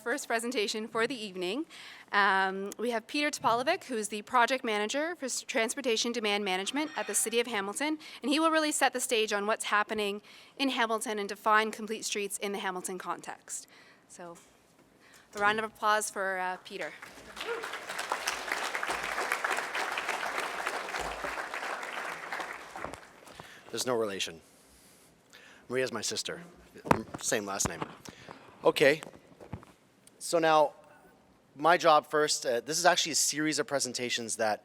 first presentation for the evening. We have Peter Topalovic, who's the project manager for transportation demand management at the City of Hamilton, and he will really set the stage on what's happening in Hamilton and define complete streets in the Hamilton context. So, a round of applause for Peter. There's no relation. Maria's my sister. Same last name. Okay. So now, my job first, this is actually a series of presentations that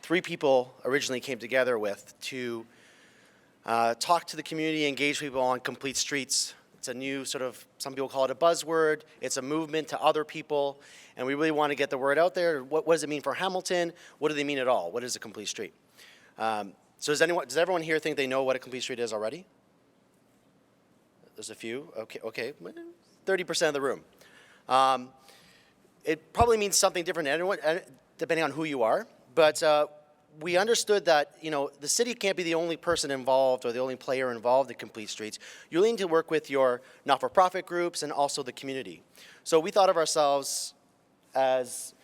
3 people originally came together with to talk to the community, engage people on complete streets. It's a new sort of, some people call it a buzzword. It's a movement to other people. And we really want to get the word out there. What does it mean for Hamilton? What do they mean at all? What is a complete street? So does everyone here think they know what a complete street is already? There's a few. Okay. 30% of the room. It probably means something different to everyone, depending on who you are. But we understood that, the city can't be the only person involved or the only player involved in complete streets. You need to work with your not-for-profit groups and also the community. So we thought of ourselves as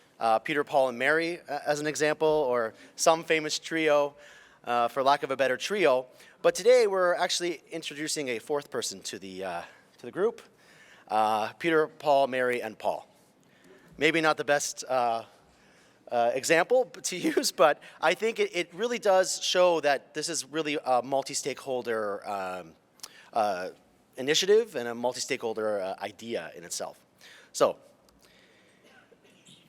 Peter, Paul, and Mary as an example, or some famous trio, for lack of a better trio. But today we're actually introducing a 4th person to the group. Peter, Paul, Mary, and Paul. Maybe not the best example to use, but I think it really does show that this is really a multi-stakeholder initiative and a multi-stakeholder idea in itself. So,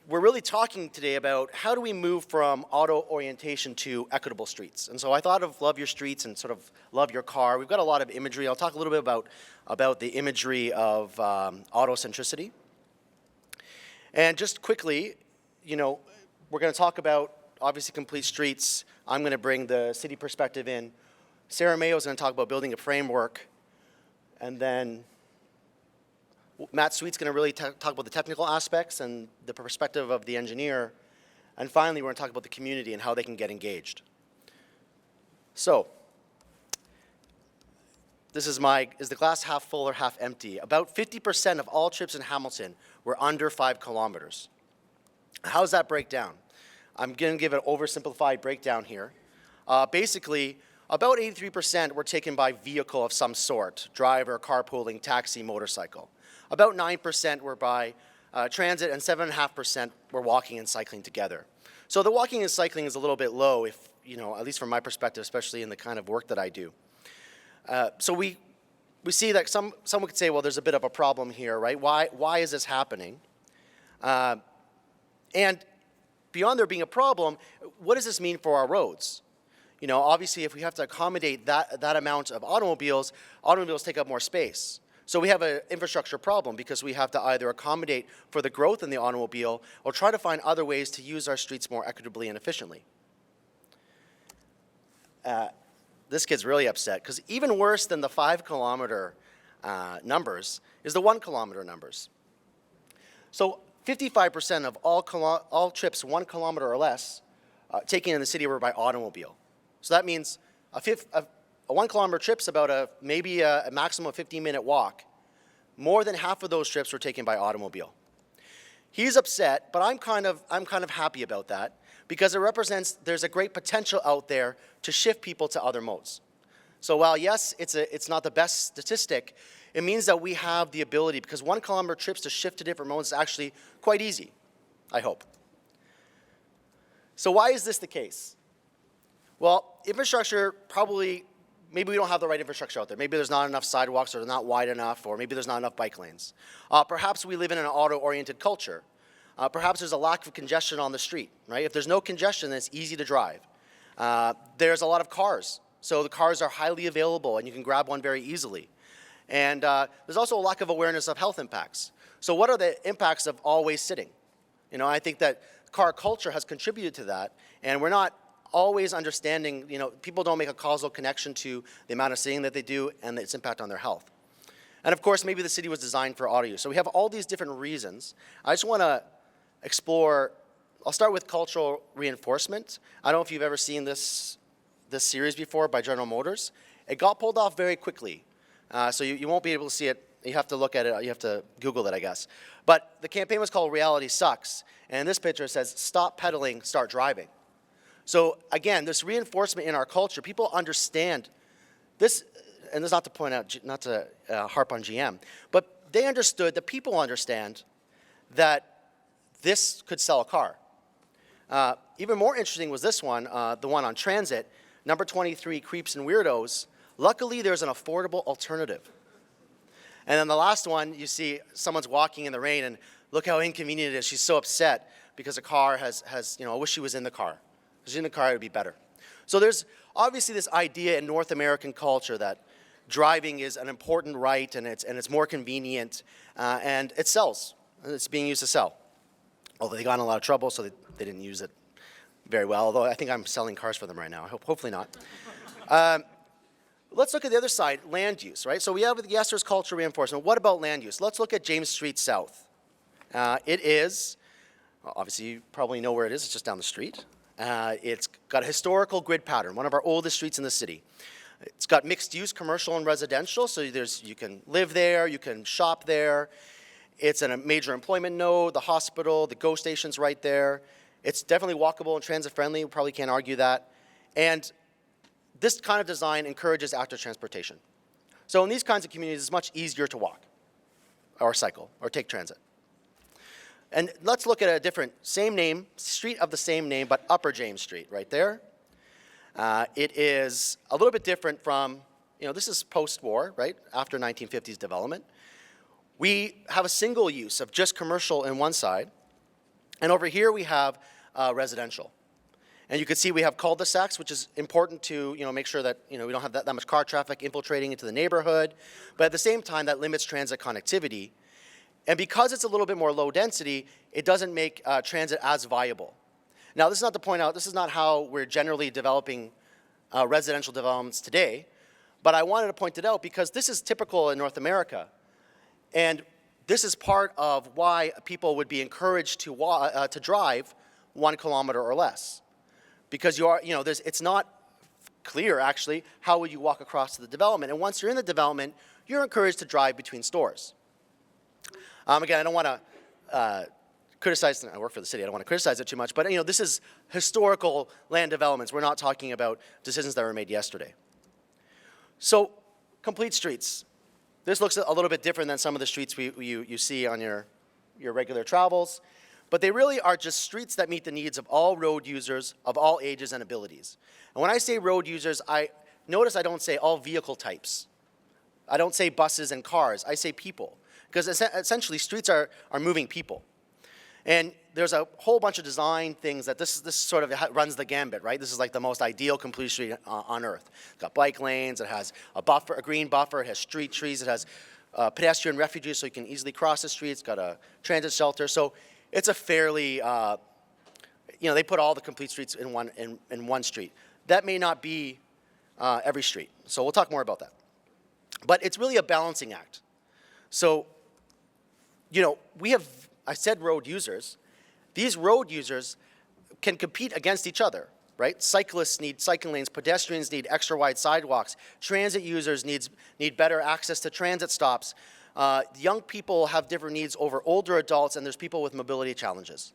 we're really talking today about how do we move from auto orientation to equitable streets. And so I thought of love your streets and sort of love your car. We've got a lot of imagery. I'll talk a little bit about the imagery of autocentricity. And just quickly, we're going to talk about, obviously, complete streets. I'm going to bring the city perspective in. Sarah Mayo is going to talk about building a framework. And then Matt Sweet's going to really talk about the technical aspects and the perspective of the engineer. And finally, we're going to talk about the community and how they can get engaged. So, this is the glass half full or half empty? About 50% of all trips in Hamilton were under 5 kilometers. How does that break down? I'm going to give an oversimplified breakdown here. Basically, about 83% were taken by vehicle of some sort, driver, carpooling, taxi, motorcycle. About 9% were by transit, and 7.5% were walking and cycling together. So the walking and cycling is a little bit low, if at least from my perspective, especially in the kind of work that I do. So we see that someone could say, well, there's a bit of a problem here, right? Why is this happening? And beyond there being a problem, what does this mean for our roads? Obviously, if we have to accommodate that amount of automobiles take up more space. So we have an infrastructure problem because we have to either accommodate for the growth in the automobile or try to find other ways to use our streets more equitably and efficiently. This kid's really upset because even worse than the 5-kilometer numbers is the 1-kilometer numbers. So 55% of all trips 1 kilometer or less taken in the city were by automobile. So that means a 1-kilometer trip's about maybe a maximum of 15-minute walk. More than half of those trips were taken by automobile. He's upset, but I'm kind of happy about that because it represents there's a great potential out there to shift people to other modes. So while yes, it's not the best statistic, it means that we have the ability, because 1-kilometer trips to shift to different modes is actually quite easy, I hope. So why is this the case? Well, infrastructure maybe we don't have the right infrastructure out there. Maybe there's not enough sidewalks or they're not wide enough, or maybe there's not enough bike lanes. Perhaps we live in an auto-oriented culture. Perhaps there's a lack of congestion on the street, right? If there's no congestion, then it's easy to drive. There's a lot of cars. So the cars are highly available and you can grab one very easily. And there's also a lack of awareness of health impacts. So what are the impacts of always sitting? I think that car culture has contributed to that, and we're not always understanding, people don't make a causal connection to the amount of sitting that they do and its impact on their health. And of course, maybe the city was designed for auto use. So we have all these different reasons. I just want to explore, I'll start with cultural reinforcement. I don't know if you've ever seen this series before by General Motors. It got pulled off very quickly. So you won't be able to see it You have to look at it. You have to Google it, I guess. But the campaign was called Reality Sucks. And in this picture, it says, stop pedaling, start driving. So again, this reinforcement in our culture, people understand this, and this is not to point out, not to harp on GM, but they understood, the people understand that this could sell a car. Even more interesting was this one, the one on transit, number 23, Creeps and Weirdos. Luckily, there's an affordable alternative. And then the last one, you see someone's walking in the rain, and look how inconvenient it is. She's so upset because the car has I wish she was in the car. If she's in the car, it would be better. So there's obviously this idea in North American culture that driving is an important right, and it's more convenient, and it sells. It's being used to sell. Although they got in a lot of trouble, so they didn't use it very well. Although I think I'm selling cars for them right now. Hopefully not. Let's look at the other side, land use, right? So we have, yes, there's cultural reinforcement. What about land use? Let's look at James Street South. It is, obviously you probably know where it is, it's just down the street. It's got a historical grid pattern, one of our oldest streets in the city. It's got mixed use, commercial and residential, so you can live there, you can shop there. It's a major employment node, the hospital, the GO station's right there. It's definitely walkable and transit friendly, we probably can't argue that. And this kind of design encourages active transportation. So in these kinds of communities, it's much easier to walk or cycle or take transit. And let's look at a different, same name, street of the same name, but Upper James Street right there. It is a little bit different from, this is post-war, right, after 1950s development. We have a single use of just commercial in one side, and over here we have residential. And you can see we have cul-de-sacs, which is important to make sure that we don't have that much car traffic infiltrating into the neighborhood. But at the same time, that limits transit connectivity. And because it's a little bit more low density, it doesn't make transit as viable. Now, this is not to point out, this is not how we're generally developing residential developments today. But I wanted to point it out because this is typical in North America. And this is part of why people would be encouraged to drive 1 kilometer or less. Because it's not clear, actually, how would you walk across to the development. And once you're in the development, you're encouraged to drive between stores. Again, I don't want to criticize, I work for the city, I don't want to criticize it too much, but this is historical land developments. We're not talking about decisions that were made yesterday. So, complete streets. This looks a little bit different than some of the streets you see on your regular travels. But they really are just streets that meet the needs of all road users of all ages and abilities. And when I say road users, notice I don't say all vehicle types. I don't say buses and cars. I say people. Because essentially, streets are moving people. And there's a whole bunch of design things that this sort of runs the gambit, right? This is like the most ideal complete street on Earth. It's got bike lanes, it has a green buffer, it has street trees, it has pedestrian refuges so you can easily cross the street, it's got a transit shelter. So it's a fairly, they put all the complete streets in one street. That may not be every street, so we'll talk more about that. But it's really a balancing act. So, we have, I said road users. These road users can compete against each other, right? Cyclists need cycling lanes, pedestrians need extra wide sidewalks, transit users need better access to transit stops. Young people have different needs over older adults, and there's people with mobility challenges.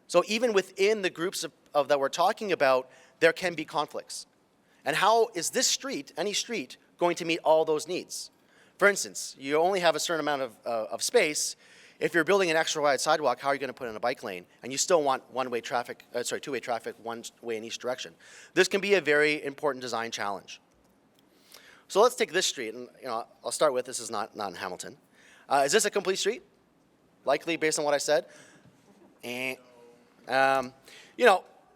So even within the groups that we're talking about, there can be conflicts. And how is this street, any street, going to meet all those needs? For instance, you only have a certain amount of space. If you're building an extra wide sidewalk, how are you going to put in a bike lane? And you still want two-way traffic, one way in each direction. This can be a very important design challenge. So let's take this street, and I'll start with, this is not in Hamilton. Is this a complete street? Likely, based on what I said.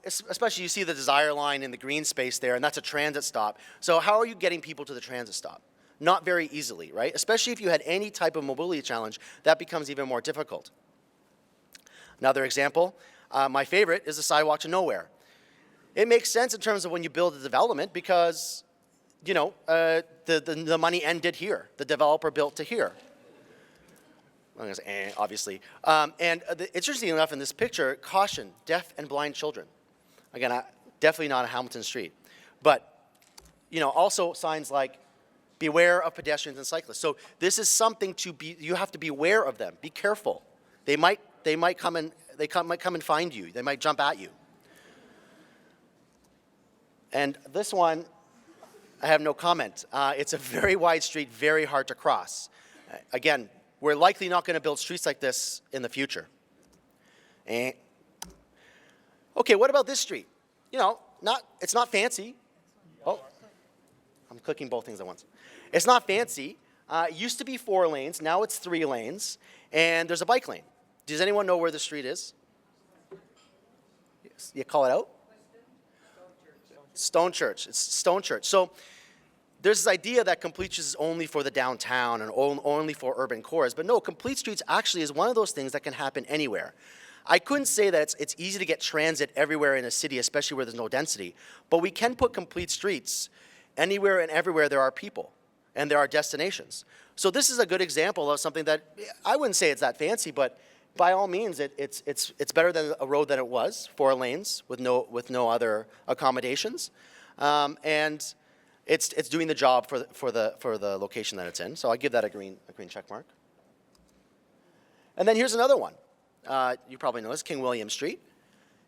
Especially you see the Desire line in the green space there, and that's a transit stop. So how are you getting people to the transit stop? Not very easily, right? Especially if you had any type of mobility challenge, that becomes even more difficult. Another example, my favorite, is the sidewalk to nowhere. It makes sense in terms of when you build a development because, the money ended here. The developer built to here. I'm going to say, obviously. Interesting enough, in this picture, caution, deaf and blind children. Again, definitely not a Hamilton street. But, also signs like, Beware of pedestrians and cyclists. So this is something you have to be aware of them. Be careful. They might come and find you. They might jump at you. And this one, I have no comment. It's a very wide street, very hard to cross. Again, we're likely not going to build streets like this in the future. Okay, what about this street? You know, it's not fancy. Oh, I'm clicking both things at once. It's not fancy. It used to be 4 lanes. Now it's 3 lanes. And there's a bike lane. Does anyone know where the street is? Yes. You call it out? Stone Church. It's Stone Church. So there's this idea that complete streets is only for the downtown and only for urban cores. But no, complete streets actually is one of those things that can happen anywhere. I couldn't say that it's easy to get transit everywhere in a city, especially where there's no density. But we can put complete streets anywhere and everywhere there are people and there are destinations. So this is a good example of something that I wouldn't say it's that fancy, but by all means, it's better than a road than it was, 4 lanes with no other accommodations, and it's doing the job for the location that it's in. So I give that a green check mark. And then here's another one. You probably know this, King William Street,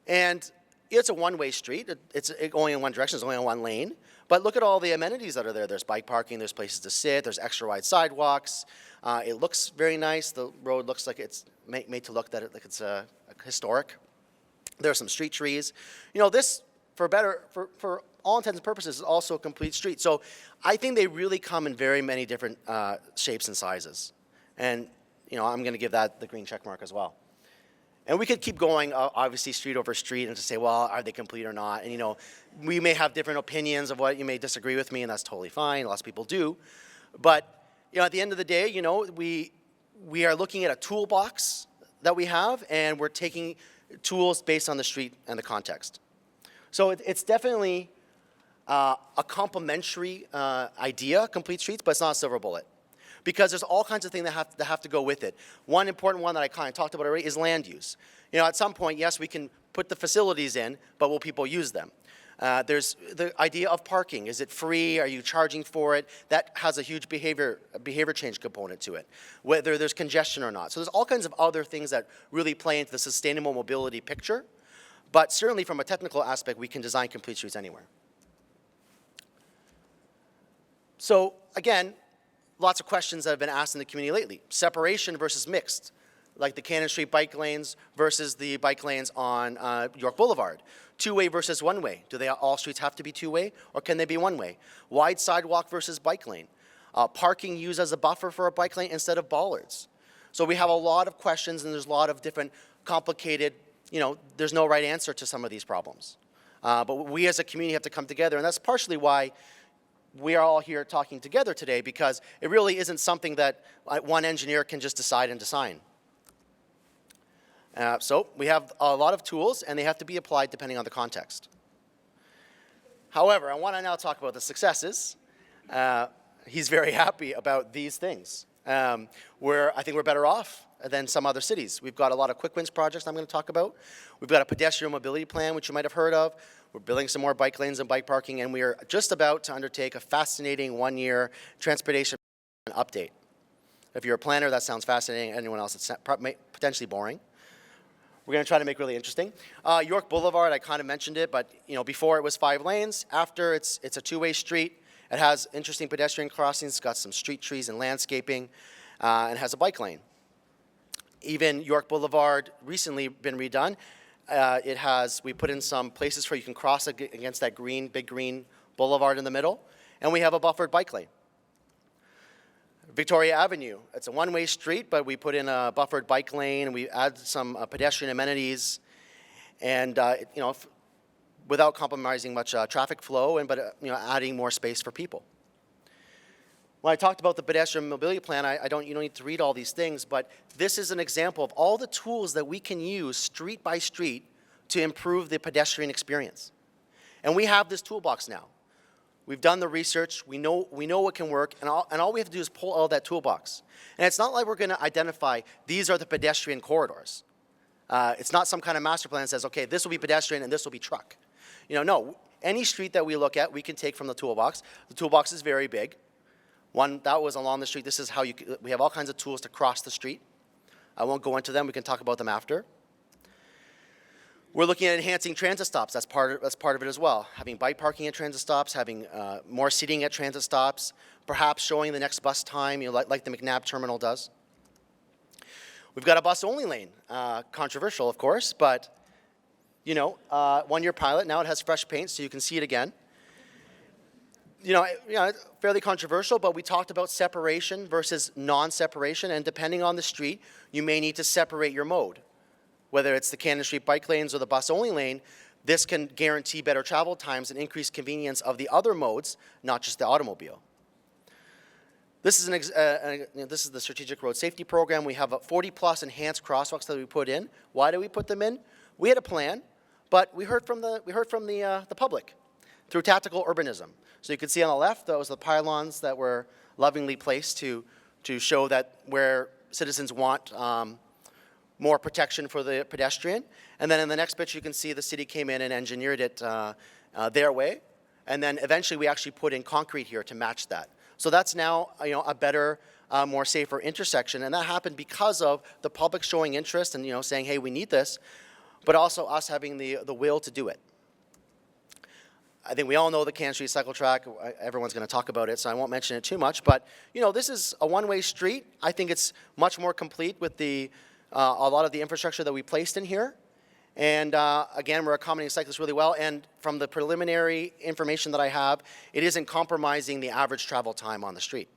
and it's a one-way street. It's only in one direction. It's only on 1 lane. But look at all the amenities that are there. There's bike parking. There's places to sit. There's extra wide sidewalks. It looks very nice. The road looks like it's made to look like it's historic. There are some street trees. You know, this, for all intents and purposes, is also a complete street. So I think they really come in very many different shapes and sizes. And, you know, I'm going to give that the green check mark as well. And we could keep going, obviously, street over street, and to say, well, are they complete or not? And, you know, we may have different opinions of what. You may disagree with me, and that's totally fine. Lots of people do. But, you know, at the end of the day, you know, we are looking at a toolbox that we have, and we're taking tools based on the street and the context. So it's definitely a complementary idea, complete streets, but it's not a silver bullet. Because there's all kinds of things that have to go with it. One important one that I kind of talked about already is land use. You know, at some point, yes, we can put the facilities in, but will people use them? There's the idea of parking. Is it free? Are you charging for it? That has a huge behavior change component to it, whether there's congestion or not. So there's all kinds of other things that really play into the sustainable mobility picture. But certainly from a technical aspect, we can design complete streets anywhere. So again, lots of questions that have been asked in the community lately. Separation versus mixed, like the Cannon Street bike lanes versus the bike lanes on York Boulevard. 2-way versus 1-way. Do all streets have to be 2-way, or can they be 1-way? Wide sidewalk versus bike lane. Parking used as a buffer for a bike lane instead of bollards. So we have a lot of questions, and there's a lot of different complicated, you know, there's no right answer to some of these problems. But we as a community have to come together, and that's partially why we are all here talking together today, because it really isn't something that one engineer can just decide and design. So we have a lot of tools, and they have to be applied depending on the context. However, I want to now talk about the successes. He's very happy about these things. I think we're better off than some other cities. We've got a lot of quick wins projects I'm going to talk about. We've got a pedestrian mobility plan, which you might have heard of. We're building some more bike lanes and bike parking, and we are just about to undertake a fascinating 1-year transportation update. If you're a planner, that sounds fascinating. Anyone else, it's potentially boring. We're going to try to make it really interesting. York Boulevard, I kind of mentioned it, but you know, before it was 5 lanes. After it's a 2-way street. It has interesting pedestrian crossings. It's got some street trees and landscaping, and has a bike lane. Even York Boulevard recently been redone. We put in some places where you can cross against that big green boulevard in the middle, and we have a buffered bike lane. Victoria Avenue, it's a 1-way street, but we put in a buffered bike lane, and we add some pedestrian amenities, and you know, without compromising much traffic flow, but you know, adding more space for people. When I talked about the pedestrian mobility plan, you don't need to read all these things, but this is an example of all the tools that we can use street by street to improve the pedestrian experience. And we have this toolbox now. We've done the research, we know what can work, and all we have to do is pull out that toolbox. And it's not like we're going to identify, these are the pedestrian corridors. It's not some kind of master plan that says, okay, this will be pedestrian and this will be truck. You know, no, any street that we look at, we can take from the toolbox. The toolbox is very big. One that was along the street. This is how we have all kinds of tools to cross the street. I won't go into them. We can talk about them after. We're looking at enhancing transit stops. That's part of it as well. Having bike parking at transit stops, having more seating at transit stops, perhaps showing the next bus time, like the McNabb terminal does. We've got a bus-only lane. Controversial, of course, but one-year pilot. Now it has fresh paint, so you can see it again. Fairly controversial, but we talked about separation versus non-separation, and depending on the street, you may need to separate your mode. Whether it's the Cannon Street bike lanes or the bus-only lane, this can guarantee better travel times and increase convenience of the other modes, not just the automobile. This is this is the Strategic Road Safety Program. We have 40-plus enhanced crosswalks that we put in. Why do we put them in? We had a plan, but we heard from the public through tactical urbanism. So you can see on the left, those are the pylons that were lovingly placed to show that where citizens want more protection for the pedestrian. And then in the next picture, you can see the city came in and engineered it their way. And then eventually we actually put in concrete here to match that. So that's now a better, more safer intersection. And that happened because of the public showing interest and saying, hey, we need this, but also us having the will to do it. I think we all know the Cannon Street cycle track. Everyone's going to talk about it, so I won't mention it too much. But this is a one-way street. I think it's much more complete with a lot of the infrastructure that we placed in here. And again, we're accommodating cyclists really well. And from the preliminary information that I have, it isn't compromising the average travel time on the street.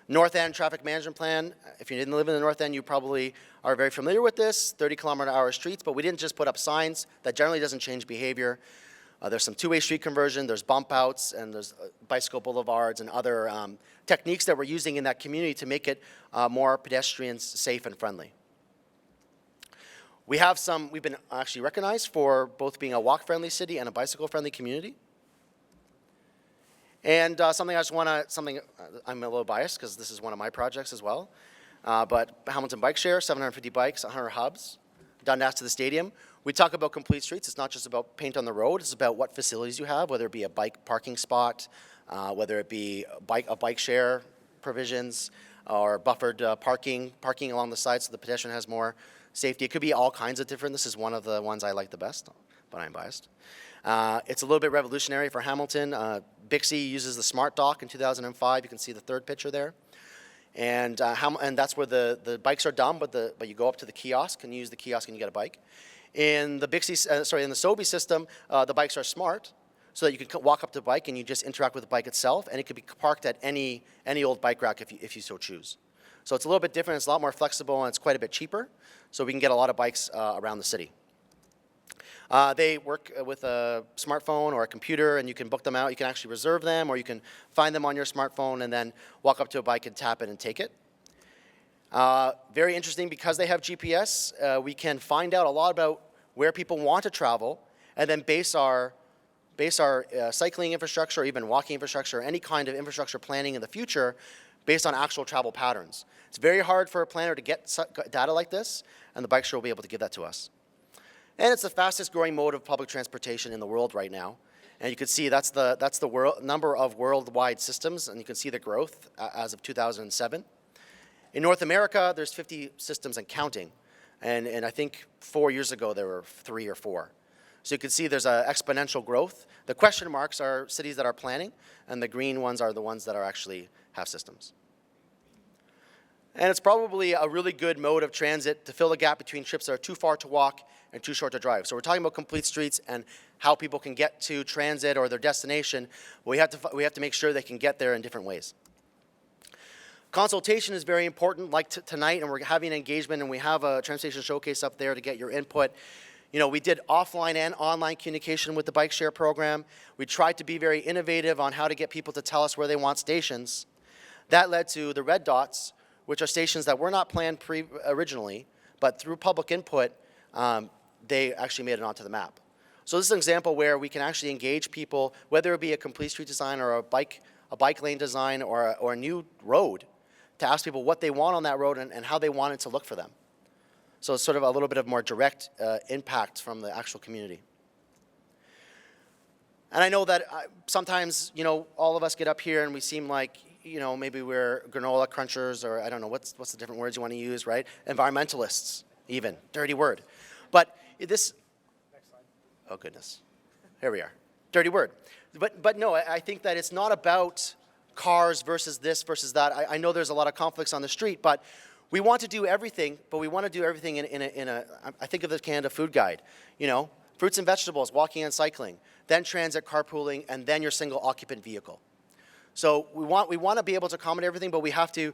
North End Traffic Management Plan. If you didn't live in the North End, you probably are very familiar with this. 30-kilometer-hour streets, but we didn't just put up signs. That generally doesn't change behavior. There's some two-way street conversion, there's bump outs, and there's bicycle boulevards and other techniques that we're using in that community to make it more pedestrians safe and friendly. We've been actually recognized for both being a walk-friendly city and a bicycle-friendly community. And I'm a little biased because this is one of my projects as well, but Hamilton Bike Share, 750 bikes, 100 hubs, Dundas to the stadium. We talk about complete streets. It's not just about paint on the road. It's about what facilities you have, whether it be a bike parking spot, whether it be a bike share provisions, or buffered parking along the side so the pedestrian has more safety. It could be all kinds of different. This is one of the ones I like the best, but I'm biased. It's a little bit revolutionary for Hamilton. Bixby uses the Smart Dock in 2005. You can see the third picture there. And that's where the bikes are dumb, but you go up to the kiosk and you use the kiosk and you get a bike. In the in the Sobe system, the bikes are smart, so that you can walk up to the bike and you just interact with the bike itself, and it could be parked at any old bike rack if you so choose. So it's a little bit different. It's a lot more flexible, and it's quite a bit cheaper. So we can get a lot of bikes around the city. They work with a smartphone or a computer, and you can book them out. You can actually reserve them, or you can find them on your smartphone and then walk up to a bike and tap it and take it. Very interesting, because they have GPS, we can find out a lot about where people want to travel, and then base our cycling infrastructure, or even walking infrastructure, or any kind of infrastructure planning in the future based on actual travel patterns. It's very hard for a planner to get data like this, and the Bike Share will be able to give that to us. And it's the fastest growing mode of public transportation in the world right now. And you can see that's the number of worldwide systems, and you can see the growth as of 2007. In North America, there's 50 systems and counting. And I think 4 years ago, there were 3 or 4. So you can see there's an exponential growth. The question marks are cities that are planning, and the green ones are the ones that actually have systems. And it's probably a really good mode of transit to fill the gap between trips that are too far to walk and too short to drive. So we're talking about complete streets and how people can get to transit or their destination. We have to make sure they can get there in different ways. Consultation is very important, like tonight, and we're having an engagement, and we have a transportation showcase up there to get your input. We did offline and online communication with the Bike Share program. We tried to be very innovative on how to get people to tell us where they want stations. That led to the red dots, which are stations that were not planned originally, but through public input, they actually made it onto the map. So this is an example where we can actually engage people, whether it be a complete street design or a bike lane design or a new road, to ask people what they want on that road and how they want it to look for them. So it's sort of a little bit of more direct impact from the actual community. And I know that sometimes, you know, all of us get up here and we seem like, you know, maybe we're granola crunchers, or I don't know, what's the different words you want to use, right? Environmentalists, even. Dirty word. But this, oh goodness, here we are. Dirty word. But no, I think that it's not about cars versus this versus that. I know there's a lot of conflicts on the street, but we want to do everything, but we want to do everything in a I think of the Canada Food Guide, you know, fruits and vegetables, walking and cycling, then transit, carpooling, and then your single occupant vehicle. So we want to be able to accommodate everything, but we have to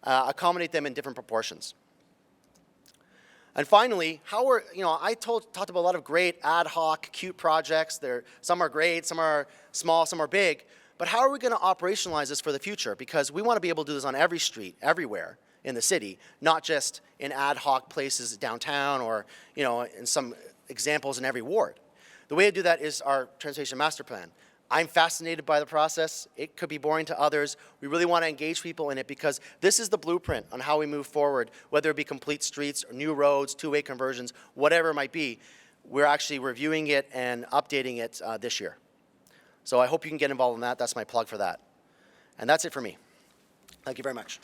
accommodate them in different proportions. And finally, I talked about a lot of great ad hoc, cute projects. Some are great, some are small, some are big. But how are we going to operationalize this for the future? Because we want to be able to do this on every street, everywhere in the city, not just in ad hoc places downtown or, you know, in some examples in every ward. The way to do that is our transportation master plan. I'm fascinated by the process. It could be boring to others. We really want to engage people in it because this is the blueprint on how we move forward, whether it be complete streets, or new roads, two-way conversions, whatever it might be. We're actually reviewing it and updating it this year. So I hope you can get involved in that. That's my plug for that. And that's it for me. Thank you very much.